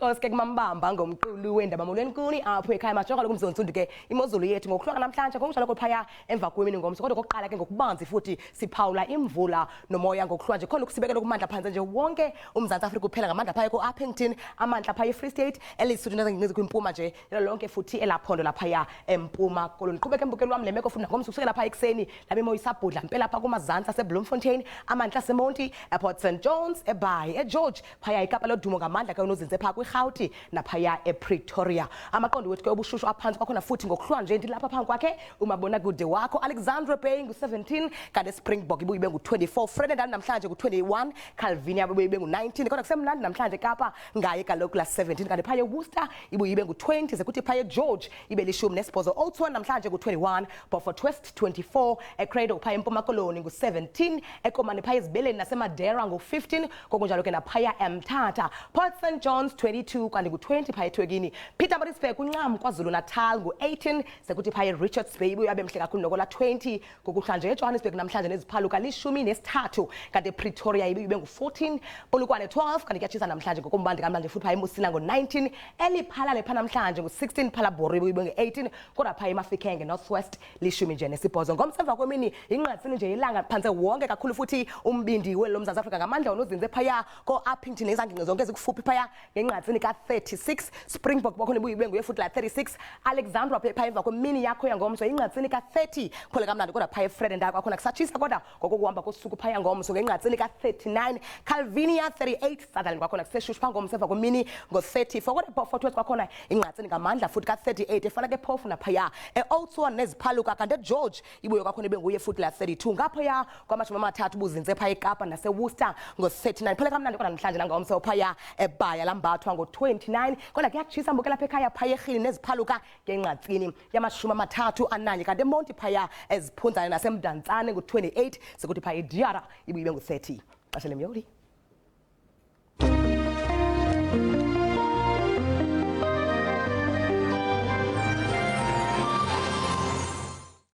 Inkosi ke kumambamba ngomqulu wendaba molwenkuni apho ekhaya majonga lokumzonsundu ke imozulu yethu ngokuhloka namhlanje ngokunjalo kophaya emva kwemini ngomso kodwa kokuqala ke ngokubanzi futhi siphawula imvula nomoya ngokuhlwa nje khona ukusibekela kumandla phansi nje wonke uMzantsi Afrika kuphela ngamandla phaya ko-Appington amandla phaya eFree State elisuthu nezincinci kwimpuma nje lonke futhi elaphondo laphaya empuma koloni qhubeka embukelo wami lemeko futhi ngomso kusukela phaya ekseni labe moya isabhudla impela pha kumazantsi aseBloemfontein amandla aseMonti ePort St John's eBhayi eGeorge phaya iKapa lodumo ngamandla ke unozinze pha kwiRhawuti naphaya ePretoria amaqondo wethu ke obushushu aphansi kwakhona futhi ngokuhlwa nje ndilapha phambi kwakhe umabona kude wakho Alexandra Bay ngu-17 kanti Springbok ibuye ibe ngu-24 Fredendal namhlanje ku-21 Calvinia ibuye ibe ngu-19 kodwa kusemnandi namhlanje Kapa ngaye kaloku la 17 kanti phaya eWorcester ibuye ibe ngu-20 ze kuthi phaya eGeorge ibe lishumi nesibhozo Oudtshoorn namhlanje ku-21 Beaufort West 24 eCradle phaya eMpuma Koloni ngu-17 eKomani phaya ezibeleni naseMadera ngu-15 kokunjalo ke naphaya eMthatha Port St John's 22 kanti ku-20 phaya eThekwini Pietermaritzburg uNcam KwaZulu Natal ngu-18 sekuthi phaya eRichards Bay ibuye abe mhle kakhulu nokola 20 kokuhlanje eJohannesburg namhlanje neziphaluka lishumi nesithathu kanti ePretoria ibuye ibe ngu-14 Polokwane 12 kanti kuyatshisa namhlanje ngokombandi kamhlanje futhi phaya eMusila ngo-19 eliphalale pha namhlanje ngu-16 Phalabhoro ibuye ibe ngu-18 kodwa phaya eMafikeng Northwest lishumi nje nesibhozo ngomsemva kwemini inqatsini nje ilanga phansi wonke kakhulu futhi umbindi welo loMzantsi Afrika ngamandla onozinze phaya ko-Appington nezangingqi zonke ezikufuphi phaya ngenqatsini ka-36 Springbok bakhona ibuye ibe nguye futhi la 36 Alexandra phaya emva kwemini yakho yangomso inqatsini ka-30 khole kamnandi kodwa phaya eFredendal kwakhona kusatshisa kodwa ngokokuhamba kosuku phaya ngomso ngenqatsini ka-39 Calvinia 38 Sutherland kwakhona kuseshushu pha ngomso emva kwemini ngo-34 kodwa eBeaufort West kwakhona inqatsini ngamandla futhi ka-38 efana ke phofu naphaya e-Oudtshoorn neziphaluka kanti eGeorge ibuye kwakhona ibe nguye futhi la 32 ngaphaya kwamashumi amathathu buzinze phaya eKapa naseWorcester ngo-39 phela kamnandi kodwa namhlanje langomso phaya eBhaya lambathwa ngo-29 kodwa kuyatshisa mbukela pha ekhaya phaya eRhini neziphaluka ngenqatsini yamashumi amathathu ananye kanti eMonti phaya eziphunzane nasemdantsane ngu-28 sekuthi phaya eDiara ibuye ibe ngu-30 xesha lemyoli